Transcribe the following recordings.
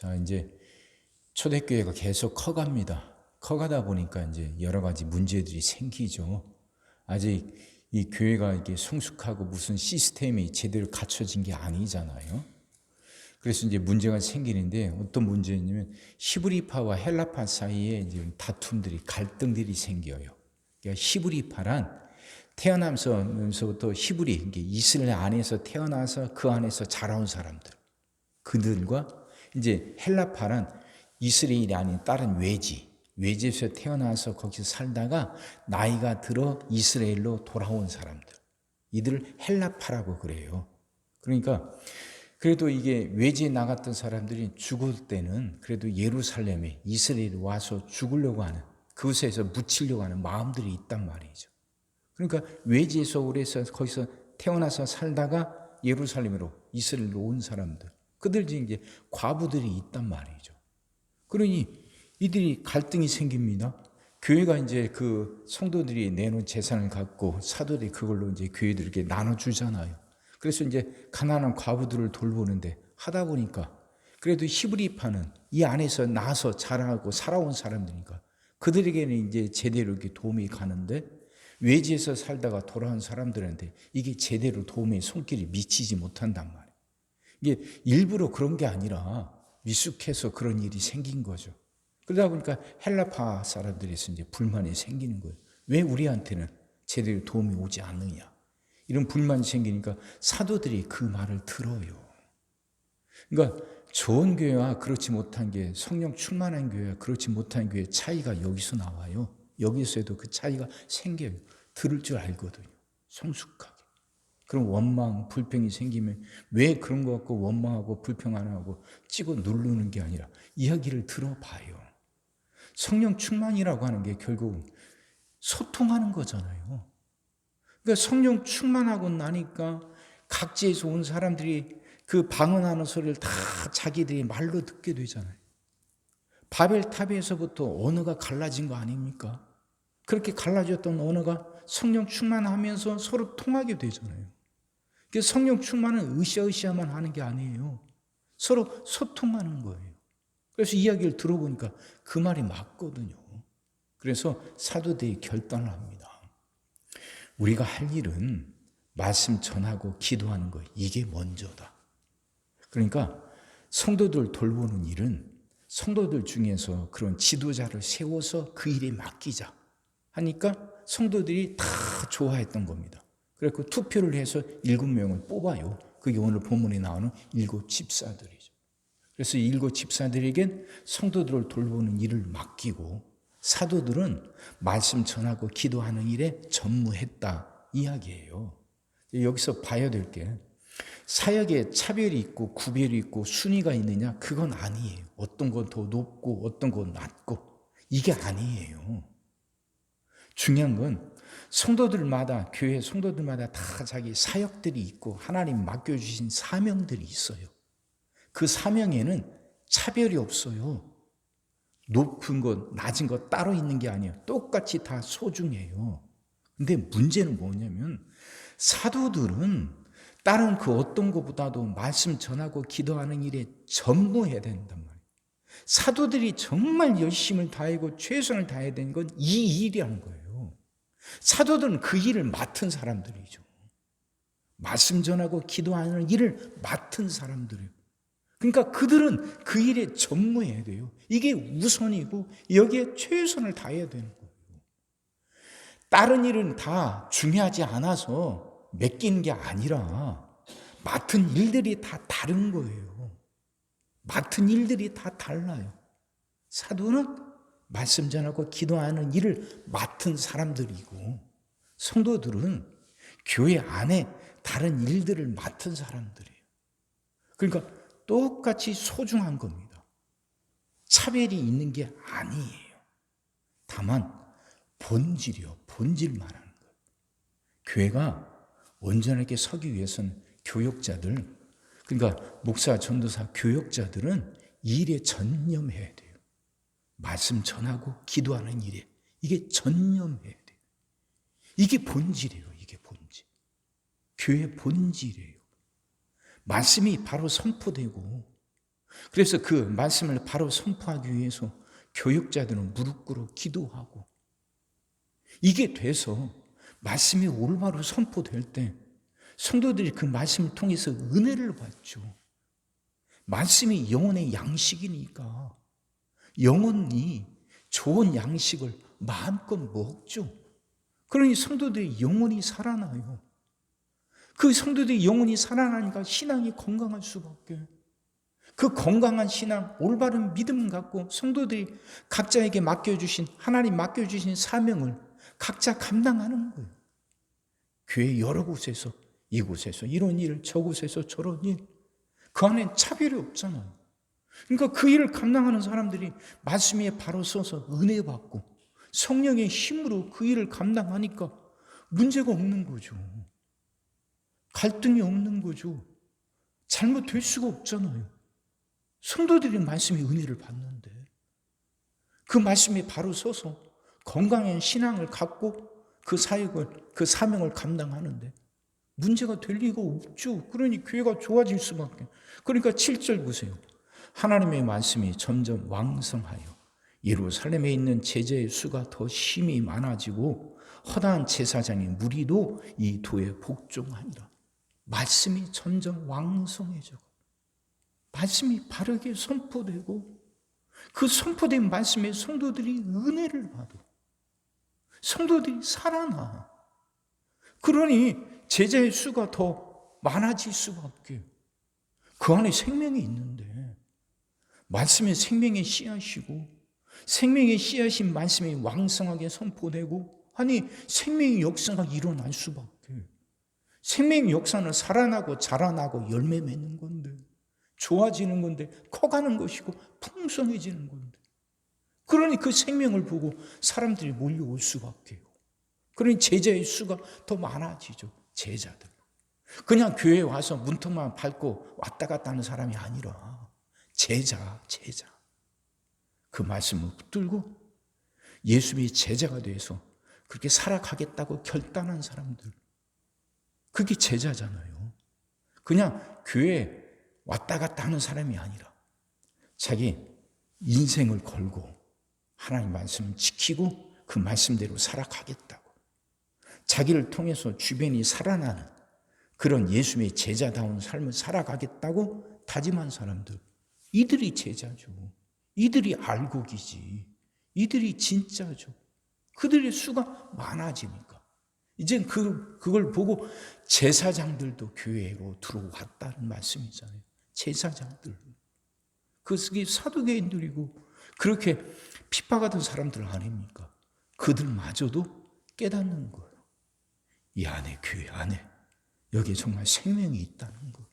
자, 이제 초대교회가 계속 커갑니다. 커가다 보니까 이제 여러 가지 문제들이 생기죠. 아직 이 교회가 이게 성숙하고 무슨 시스템이 제대로 갖춰진 게 아니잖아요. 그래서 이제 문제가 생기는데 어떤 문제냐면 히브리파와 헬라파 사이에 이제 다툼들이 갈등들이 생겨요. 그러니까 히브리파란 태어나면서부터 히브리, 이스라엘 안에서 태어나서 그 안에서 자라온 사람들, 그들과 이제 헬라파란 이스라엘이 아닌 다른 외지에서 태어나서 거기서 살다가 나이가 들어 이스라엘로 돌아온 사람들, 이들을 헬라파라고 그래요. 그러니까 그래도 이게 외지에 나갔던 사람들이 죽을 때는 그래도 예루살렘에 이스라엘에 와서 죽으려고 하는, 그곳에서 묻히려고 하는 마음들이 있단 말이죠. 그러니까 외지에서 오래서 거기서 태어나서 살다가 예루살렘으로 이스라엘로 온 사람들, 그들이 이제 과부들이 있단 말이죠. 그러니 이들이 갈등이 생깁니다. 교회가 이제 그 성도들이 내놓은 재산을 갖고 사도들이 그걸로 이제 교회들에게 나눠주잖아요. 그래서 이제 가난한 과부들을 돌보는데 하다 보니까 그래도 히브리파는 이 안에서 나서 자라고 살아온 사람들이니까 그들에게는 이제 제대로 이렇게 도움이 가는데 외지에서 살다가 돌아온 사람들한테 이게 제대로 도움의 손길이 미치지 못한단 말이에요. 이게 일부러 그런 게 아니라 미숙해서 그런 일이 생긴 거죠. 그러다 보니까 헬라파 사람들에서 이제 불만이 생기는 거예요. 왜 우리한테는 제대로 도움이 오지 않느냐. 이런 불만이 생기니까 사도들이 그 말을 들어요. 그러니까 좋은 교회와 그렇지 못한 교회, 성령 충만한 교회와 그렇지 못한 교회의 차이가 여기서 나와요. 여기서도 그 차이가 생겨요. 들을 줄 알거든요. 성숙하게. 그런 원망, 불평이 생기면 왜 그런 거 갖고 원망하고 불평 안 하고 찍어 누르는 게 아니라 이야기를 들어봐요. 성령 충만이라고 하는 게 결국 소통하는 거잖아요. 그러니까 성령 충만하고 나니까 각지에서 온 사람들이 그 방언하는 소리를 다 자기들이 말로 듣게 되잖아요. 바벨탑에서부터 언어가 갈라진 거 아닙니까? 그렇게 갈라졌던 언어가 성령 충만하면서 서로 통하게 되잖아요. 성령 충만은 으쌰으쌰만 하는 게 아니에요. 서로 소통하는 거예요. 그래서 이야기를 들어보니까 그 말이 맞거든요. 그래서 사도들이 결단을 합니다. 우리가 할 일은 말씀 전하고 기도하는 거, 이게 먼저다. 그러니까 성도들 돌보는 일은 성도들 중에서 그런 지도자를 세워서 그 일에 맡기자 하니까 성도들이 다 좋아했던 겁니다. 그래서 투표를 해서 7명을 뽑아요. 그게 오늘 본문에 나오는 7 집사들이죠. 그래서 7 집사들에겐 성도들을 돌보는 일을 맡기고 사도들은 말씀 전하고 기도하는 일에 전무했다 이야기예요. 여기서 봐야 될 게 사역에 차별이 있고 구별이 있고 순위가 있느냐, 그건 아니에요. 어떤 건 더 높고 어떤 건 낮고 이게 아니에요. 중요한 건 성도들마다, 교회 성도들마다 다 자기 사역들이 있고 하나님 맡겨주신 사명들이 있어요. 그 사명에는 차별이 없어요. 높은 것, 낮은 것 따로 있는 게 아니에요. 똑같이 다 소중해요. 근데 문제는 뭐냐면 사도들은 다른 그 어떤 것보다도 말씀 전하고 기도하는 일에 전무해야 된단 말이에요. 사도들이 정말 열심을 다하고 최선을 다해야 되는 건 이 일이라는 거예요. 사도들은 그 일을 맡은 사람들이죠. 말씀 전하고 기도하는 일을 맡은 사람들이에요. 그러니까 그들은 그 일에 전무해야 돼요. 이게 우선이고 여기에 최선을 다해야 되는 거예요. 다른 일은 다 중요하지 않아서 맡기는 게 아니라 맡은 일들이 다 다른 거예요. 맡은 일들이 다 달라요. 사도는 말씀 전하고 기도하는 일을 맡은 사람들이고 성도들은 교회 안에 다른 일들을 맡은 사람들이에요. 그러니까 똑같이 소중한 겁니다. 차별이 있는 게 아니에요. 다만 본질이요. 본질만 하는 거예요. 교회가 온전하게 서기 위해서는 교역자들, 그러니까 목사, 전도사, 교역자들은 이 일에 전념해야 돼요. 말씀 전하고 기도하는 일에 이게 전념해야 돼요. 이게 본질이에요. 이게 본질. 교회 본질이에요. 말씀이 바로 선포되고 그래서 그 말씀을 바로 선포하기 위해서 교육자들은 무릎 꿇어 기도하고, 이게 돼서 말씀이 올바로 선포될 때 성도들이 그 말씀을 통해서 은혜를 받죠. 말씀이 영혼의 양식이니까 영혼이 좋은 양식을 마음껏 먹죠. 그러니 성도들의 영혼이 살아나요. 그 성도들의 영혼이 살아나니까 신앙이 건강할 수밖에. 그 건강한 신앙, 올바른 믿음 갖고 성도들이 각자에게 맡겨주신, 하나님 맡겨주신 사명을 각자 감당하는 거예요. 교회 여러 곳에서, 이곳에서 이런 일, 저곳에서 저런 일, 그 안에 차별이 없잖아요. 그러니까 그 일을 감당하는 사람들이 말씀 위에 바로 서서 은혜 받고 성령의 힘으로 그 일을 감당하니까 문제가 없는 거죠. 갈등이 없는 거죠. 잘못될 수가 없잖아요. 성도들이 말씀의 은혜를 받는데 그 말씀에 바로 서서 건강한 신앙을 갖고 그 사역을, 그 사명을 감당하는데 문제가 될 리가 없죠. 그러니 교회가 좋아질 수밖에. 그러니까 7절 보세요. 하나님의 말씀이 점점 왕성하여 예루살렘에 있는 제자의 수가 더 심히 많아지고 허다한 제사장의 무리도 이 도에 복종하니라. 말씀이 점점 왕성해져. 말씀이 바르게 선포되고 그 선포된 말씀에 성도들이 은혜를 받아. 성도들이 살아나. 그러니 제자의 수가 더 많아질 수밖에. 그 안에 생명이 있는데 말씀의 생명의 씨앗이고 생명의 씨앗인 말씀이 왕성하게 선포되고 하니 생명의 역사가 일어날 수밖에. 생명의 역사는 살아나고 자라나고 열매 맺는 건데 좋아지는 건데 커가는 것이고 풍성해지는 건데 그러니 그 생명을 보고 사람들이 몰려올 수밖에요. 그러니 제자의 수가 더 많아지죠. 제자들. 그냥 교회에 와서 문턱만 밟고 왔다 갔다 하는 사람이 아니라 제자. 그 말씀을 붙들고 예수님이 제자가 돼서 그렇게 살아가겠다고 결단한 사람들. 그게 제자잖아요. 그냥 교회에 왔다 갔다 하는 사람이 아니라 자기 인생을 걸고 하나님 말씀을 지키고 그 말씀대로 살아가겠다고. 자기를 통해서 주변이 살아나는 그런 예수님의 제자다운 삶을 살아가겠다고 다짐한 사람들. 이들이 제자죠. 이들이 알곡이지. 이들이 진짜죠. 그들의 수가 많아지니까. 이제 그걸 보고 제사장들도 교회로 들어왔다는 말씀이잖아요. 제사장들. 그게 사두개인들이고 그렇게 핍박하던 사람들 아닙니까? 그들마저도 깨닫는 거예요. 이 안에, 교회 안에 여기에 정말 생명이 있다는 거.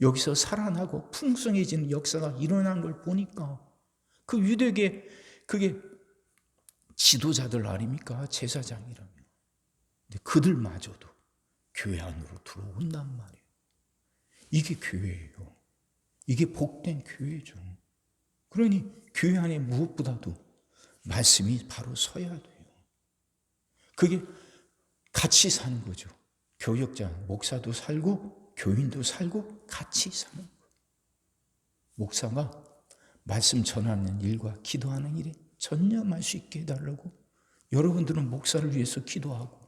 여기서 살아나고 풍성해지는 역사가 일어난 걸 보니까 그 유대계 그게 지도자들 아닙니까? 제사장이라면. 근데 그들마저도 교회 안으로 들어온단 말이에요. 이게 교회예요. 이게 복된 교회죠. 그러니 교회 안에 무엇보다도 말씀이 바로 서야 돼요. 그게 같이 사는 거죠. 교역자, 목사도 살고 교인도 살고 같이 사는 거예요. 목사가 말씀 전하는 일과 기도하는 일에 전념할 수 있게 해달라고 여러분들은 목사를 위해서 기도하고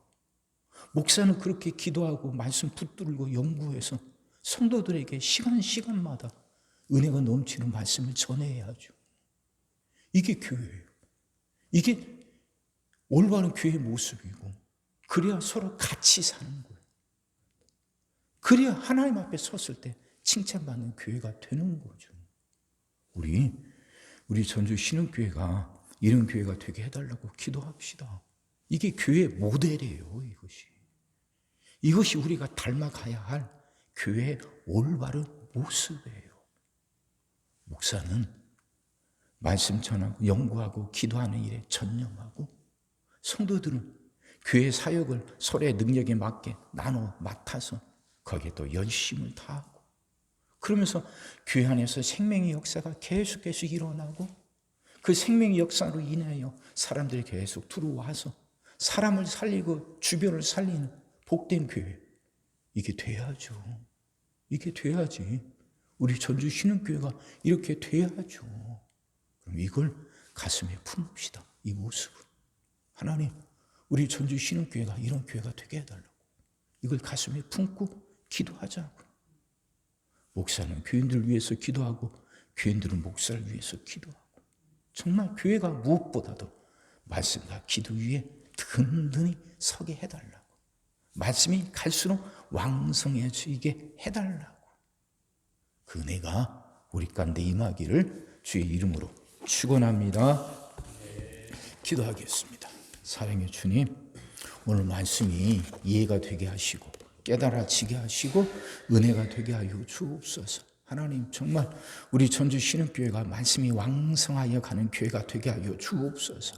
목사는 그렇게 기도하고 말씀 붙들고 연구해서 성도들에게 시간마다 은혜가 넘치는 말씀을 전해야죠. 이게 교회예요. 이게 올바른 교회의 모습이고 그래야 서로 같이 사는 거예요. 그래야 하나님 앞에 섰을 때 칭찬받는 교회가 되는 거죠. 우리 전주 신흥교회가 이런 교회가 되게 해달라고 기도합시다. 이게 교회의 모델이에요. 이것이 우리가 닮아가야 할 교회의 올바른 모습이에요. 목사는 말씀 전하고 연구하고 기도하는 일에 전념하고 성도들은 교회 사역을 서로의 능력에 맞게 나눠 맡아서 거기에 또 열심을 다하고 그러면서 교회 안에서 생명의 역사가 계속 일어나고 그 생명의 역사로 인하여 사람들이 계속 들어와서 사람을 살리고 주변을 살리는 복된 교회. 이게 돼야죠. 이게 돼야지 우리 전주 신흥교회가 이렇게 돼야죠. 그럼 이걸 가슴에 품읍시다. 이 모습을. 하나님, 우리 전주 신흥교회가 이런 교회가 되게 해달라고. 이걸 가슴에 품고 기도하자고. 목사는 교인들을 위해서 기도하고 교인들은 목사를 위해서 기도하고, 정말 교회가 무엇보다도 말씀과 기도 위에 든든히 서게 해달라고. 말씀이 갈수록 왕성해지게 해달라고. 그 은혜가 우리 가운데 임하기를 주의 이름으로 축원합니다. 기도하겠습니다. 사랑의 주님, 오늘 말씀이 이해가 되게 하시고 깨달아지게 하시고 은혜가 되게 하여 주옵소서. 하나님, 정말 우리 전주 신흥교회가 말씀이 왕성하여 가는 교회가 되게 하여 주옵소서.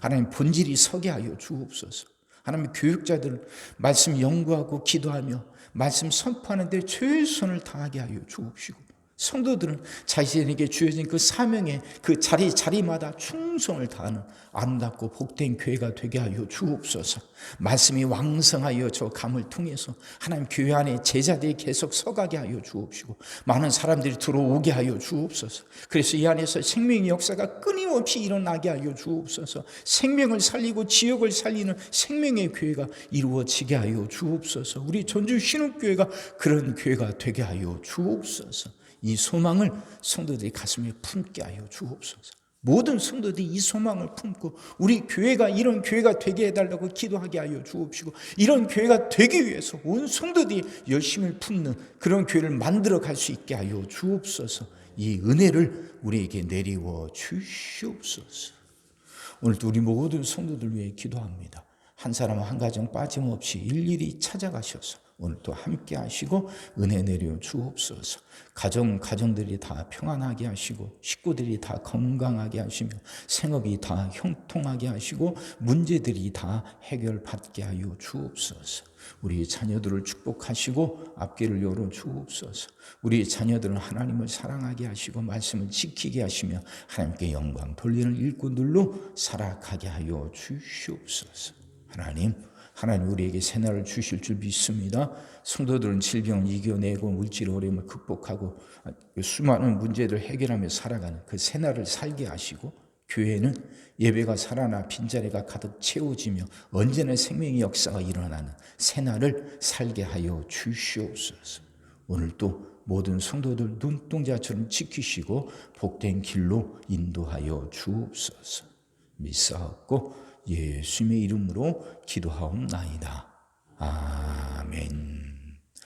하나님, 본질이 서게 하여 주옵소서. 하나님, 교육자들 말씀 연구하고 기도하며 말씀 선포하는 데 최선을 다하게 하여 주옵시고, 성도들은 자신에게 주어진 그 사명에 그 자리마다 충성을 다하는 아름답고 복된 교회가 되게 하여 주옵소서. 말씀이 왕성하여 저 감을 통해서 하나님 교회 안에 제자들이 계속 서가게 하여 주옵시고 많은 사람들이 들어오게 하여 주옵소서. 그래서 이 안에서 생명의 역사가 끊임없이 일어나게 하여 주옵소서. 생명을 살리고 지역을 살리는 생명의 교회가 이루어지게 하여 주옵소서. 우리 전주 신흥교회가 그런 교회가 되게 하여 주옵소서. 이 소망을 성도들이 가슴에 품게 하여 주옵소서. 모든 성도들이 이 소망을 품고 우리 교회가 이런 교회가 되게 해달라고 기도하게 하여 주옵시고, 이런 교회가 되기 위해서 온 성도들이 열심을 품는 그런 교회를 만들어 갈 수 있게 하여 주옵소서. 이 은혜를 우리에게 내리워 주시옵소서. 오늘도 우리 모든 성도들 위해 기도합니다. 한 사람 한 가정 빠짐없이 일일이 찾아가셔서 오늘 또 함께 하시고 은혜 내려 주옵소서. 가정들이 다 평안하게 하시고 식구들이 다 건강하게 하시며 생업이 다 형통하게 하시고 문제들이 다 해결받게 하여 주옵소서. 우리 자녀들을 축복하시고 앞길을 열어 주옵소서. 우리 자녀들은 하나님을 사랑하게 하시고 말씀을 지키게 하시며 하나님께 영광 돌리는 일꾼들로 살아가게 하여 주시옵소서. 하나님 우리에게 새날을 주실 줄 믿습니다. 성도들은 질병을 이겨내고 물질 어려움을 극복하고 수많은 문제를 해결하며 살아가는 그 새날을 살게 하시고, 교회는 예배가 살아나 빈자리가 가득 채워지며 언제나 생명의 역사가 일어나는 새날을 살게 하여 주시옵소서. 오늘도 모든 성도들 눈동자처럼 지키시고 복된 길로 인도하여 주옵소서. 믿사옵고 예수님의 이름으로 기도하옵나이다. 아멘.